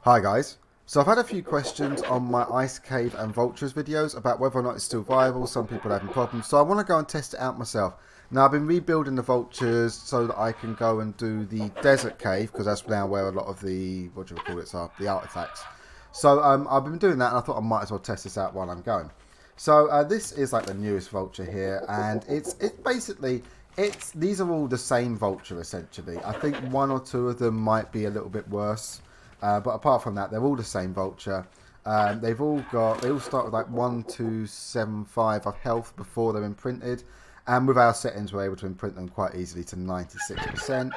Hi guys, so I've had a few questions on my Ice Cave and Vultures videos about whether or not it's still viable. Some people are having problems, so I want to go and test it out myself. Now I've been rebuilding the Vultures so that I can go and do the Desert Cave, because that's now where a lot of the, what do you call it, are the artifacts. So I've been doing that and I thought I might as well test this out while I'm going. So this is like the newest Vulture here, and it's basically, these are all the same Vulture essentially. I think one or two of them might be a little bit worse. But apart from that, they're all the same Vulture. They all start with like 1275 of health before they're imprinted. And with our settings, we're able to imprint them quite easily to 96%.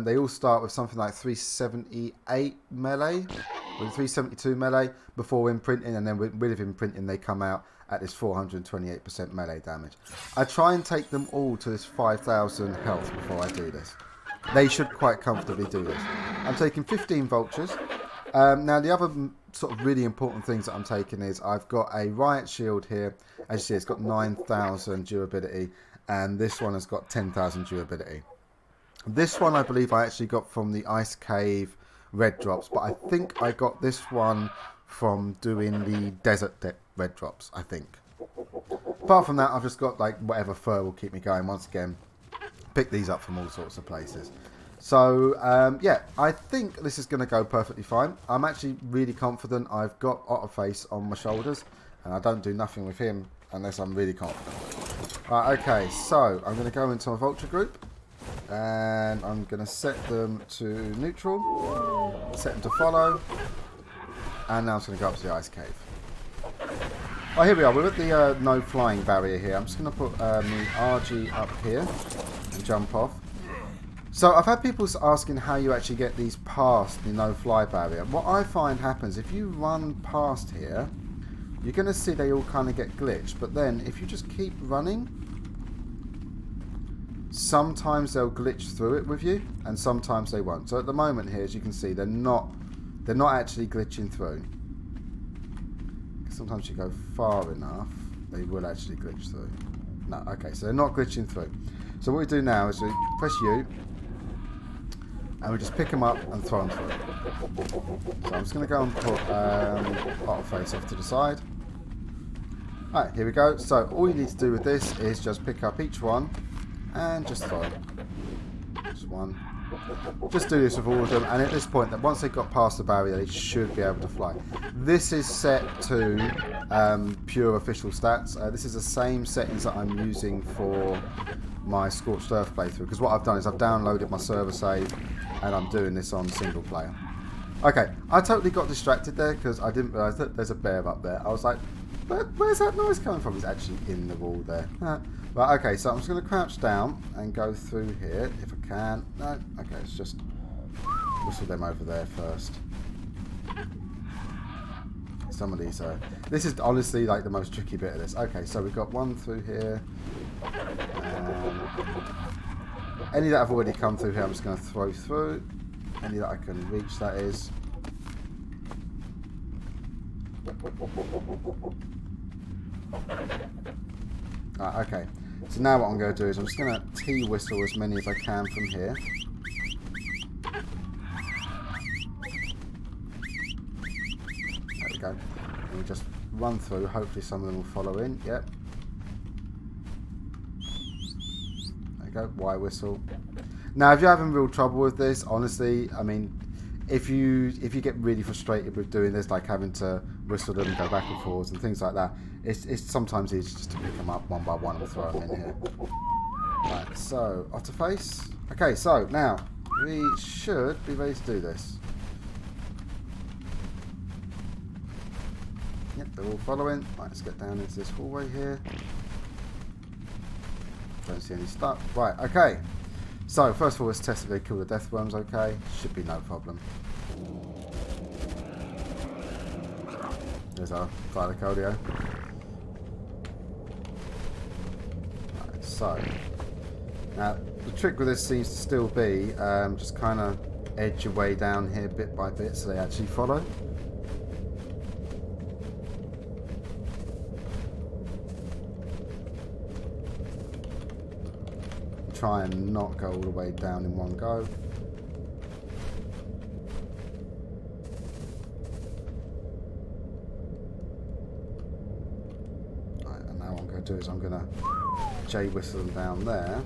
They all start with something like 378 melee, with 372 melee before imprinting. And then with imprinting, they come out at this 428% melee damage. I try and take them all to this 5000 health before I do this. They should quite comfortably do this. I'm taking 15 Vultures. Now the other sort of really important things that I'm taking is I've got a Riot Shield here. As you see, it's got 9000 durability, and this one has got 10,000 durability. This one I believe I actually got from the Ice Cave red drops, but I think I got this one from doing the Desert red drops, I think. Apart from that, I've just got like whatever fur will keep me going. Once again, pick these up from all sorts of places. So yeah, I think this is going to go perfectly fine. I'm actually really confident. I've got Otterface on my shoulders, and I don't do nothing with him unless I'm really confident. Right, okay, so I'm going to go into my Vulture group, and I'm going to set them to neutral, set them to follow, and now I'm going to go up to the Ice Cave. Oh, here we are. We're at the no flying barrier here. I'm just going to put the RG up here and jump off. So I've had people asking how you actually get these past the no fly barrier. What I find happens, if you run past here, you're going to see they all kind of get glitched. But then if you just keep running, sometimes they'll glitch through it with you and sometimes they won't. So at the moment here, as you can see, they're not actually glitching through. Sometimes you go far enough, they will actually glitch through. No, okay, so they're not glitching through. So what we do now is we press U, and we just pick them up and throw them through. So I'm just going to go and put Otterface off to the side. Alright, here we go. So all you need to do with this is just pick up each one and just throw them. Just one. Just do this with all of them, and at this point, that once they've got past the barrier, they should be able to fly. This is set to pure official stats. This is the same settings that I'm using for my Scorched Earth playthrough, because what I've done is I've downloaded my server save and I'm doing this on single player. Okay, I totally got distracted there because I didn't realise that there's a bear up there. I was like, where's that noise coming from? It's actually in the wall there. Right, okay, so I'm just going to crouch down and go through here if I can. No, okay, let's just whistle them over there first. Some of these are... This is honestly like the most tricky bit of this. Okay, so we've got one through here. Any that have already come through here, I'm just going to throw through. Any that I can reach, that is. Right, okay. So now what I'm going to do is I'm just going to T-whistle as many as I can from here. There we go. And we just run through. Hopefully some of them will follow in. Yep. There we go. Y-whistle. Now, if you're having real trouble with this, honestly, I mean, if you get really frustrated with doing this, like having to whistle them and go back and forwards and things like that, it's sometimes easy just to pick them up one by one and throw them in here. Right, so Otterface. Okay, so now we should be ready to do this. Yep, they're all following. Right, let's get down into this hallway here. Don't see any stuff. Right, okay. So, first of all, let's test if they kill the death worms, okay? Should be no problem. There's our Thylacodio. Right, so, now, the trick with this seems to still be just kind of edge your way down here bit by bit so they actually follow. Try and not go all the way down in one go. to do is I'm going to J-whistle them down there.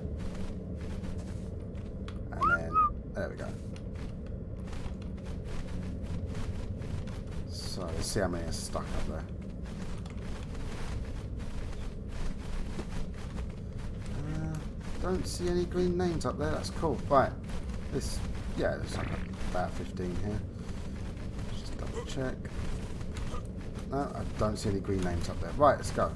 And then, there we go. So, let's see how many are stuck up there. Don't see any green names up there. That's cool. Right. This, yeah, there's like about 15 here. Just double check. No, I don't see any green names up there. Right, let's go.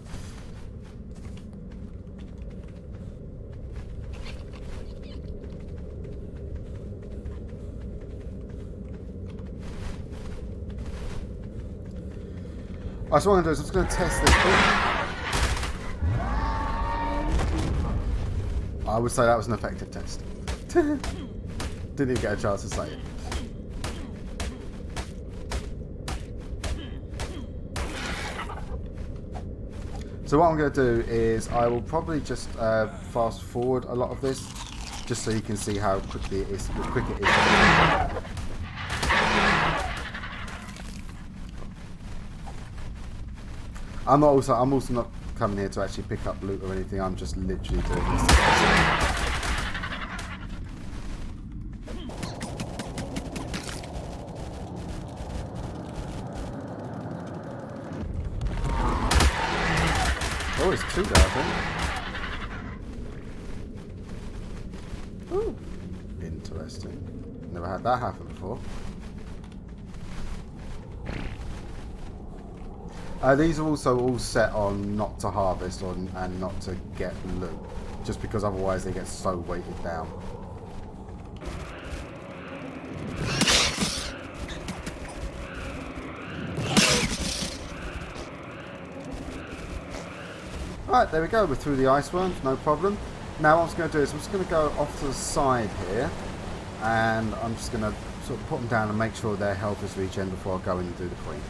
Right, so what I'm going to do is I'm just going to test this thing. I would say that was an effective test. Didn't even get a chance to say it. So what I'm going to do is I will probably just fast forward a lot of this, just so you can see how quickly it is. How quick it is. I'm also not coming here to actually pick up loot or anything. I'm just literally doing this. Oh, it's two there, I think. Ooh, interesting. Never had that happen before. These are also all set on not to harvest and not to get loot, just because otherwise they get so weighted down. Right, there we go. We're through the ice worms, no problem. Now what I'm just going to do is I'm just going to go off to the side here, and I'm just going to sort of put them down and make sure their health is regen before I go in and do the queen.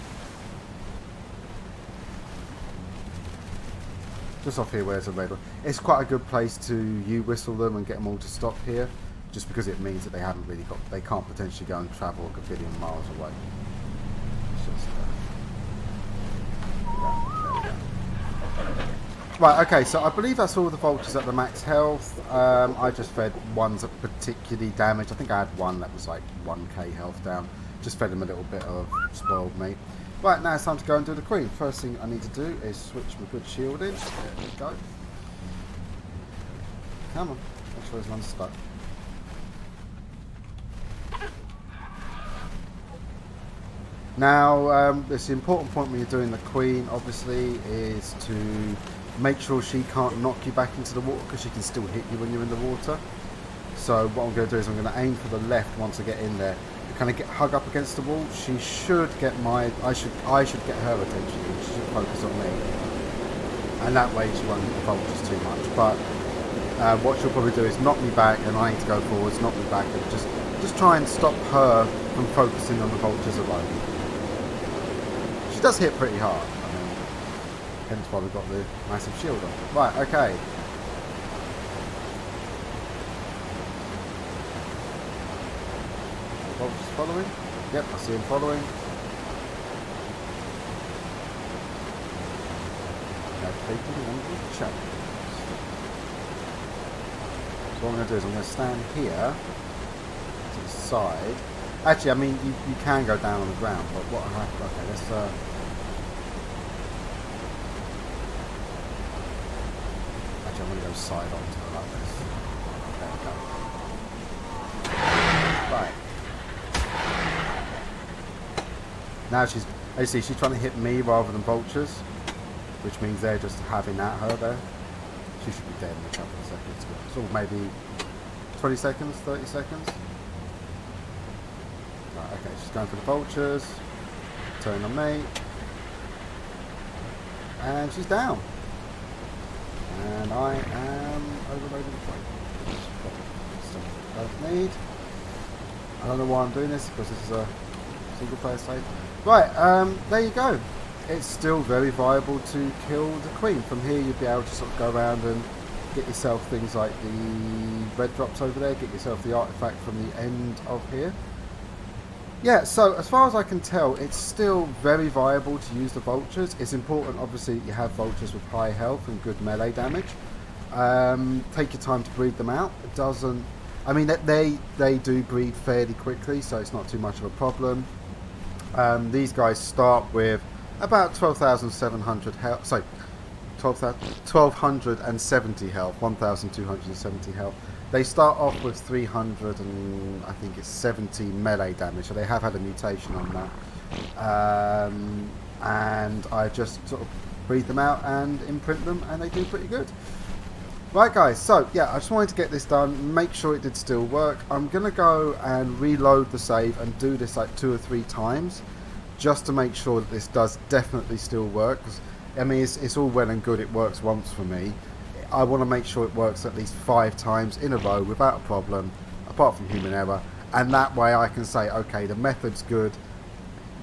Just off here where there's a red one. It's quite a good place to U-whistle them and get them all to stop here, just because it means that they haven't really got, they can't potentially go and travel a billion miles away. Just, right, okay, so I believe that's all the vultures at the max health. I just fed ones that particularly damaged. I think I had one that was like 1k health down. Just fed them a little bit of spoiled meat. Right, now it's time to go and do the queen. First thing I need to do is switch my good shield in. There we go. Come on. Make sure there's none stuck. Now, this important point when you're doing the queen, obviously, is to make sure she can't knock you back into the water, because she can still hit you when you're in the water. So what I'm going to do is I'm going to aim for the left once I get in there. Kind of hug up against the wall. She should get my. I should get her attention. She should focus on me, and that way she won't hit the vultures too much. But what she'll probably do is knock me back, and I need to go forwards, knock me back, and just try and stop her from focusing on the vultures alone. She does hit pretty hard. I mean, hence why we've got the massive shield on. Right. Okay. Vultures following. Yep, I see him following. Taking one of the chapters. So what I'm going to do is I'm going to stand here to the side. Actually, I mean, you can go down on the ground, but what I have... Okay, let's... Actually, I'm going to go side on to her like this. There we go. Right. Now she's, as you see, she's trying to hit me rather than vultures, which means they're just having at her there. She should be dead in a couple of seconds. So maybe 20 seconds, 30 seconds. Right, okay, she's going for the vultures. Turn on me. And she's down. And I am overloading the plate. Stuff I don't need. I don't know why I'm doing this, because this is a single player save. Right, there you go. It's still very viable to kill the queen. From here you'd be able to sort of go around and get yourself things like the red drops over there, get yourself the artifact from the end of here. Yeah, so as far as I can tell, it's still very viable to use the vultures. It's important, obviously, you have vultures with high health and good melee damage. Take your time to breed them out. It doesn't. I mean, they do breed fairly quickly, so it's not too much of a problem. These guys start with about 12,700 health. Sorry, 1270 health, 1,270 health. They start off with 300 and I think it's 70 melee damage, so they have had a mutation on that. And I just sort of breed them out and imprint them, and they do pretty good. Right, guys, so yeah, I just wanted to get this done, make sure it did still work. I'm going to go and reload the save and do this like 2 or 3 times just to make sure that this does definitely still work. 'Cause, I mean, it's all well and good, it works once for me. I want to make sure it works at least 5 times in a row without a problem, apart from human error, and that way I can say, okay, the method's good,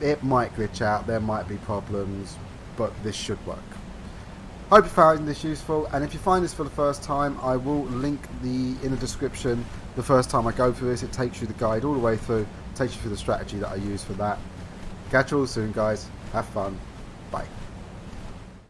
it might glitch out, there might be problems, but this should work. Hope you found this useful, and if you find this for the first time, I will link in the description the first time I go through this. It takes you the guide all the way through, takes you through the strategy that I use for that. Catch you all soon, guys. Have fun. Bye.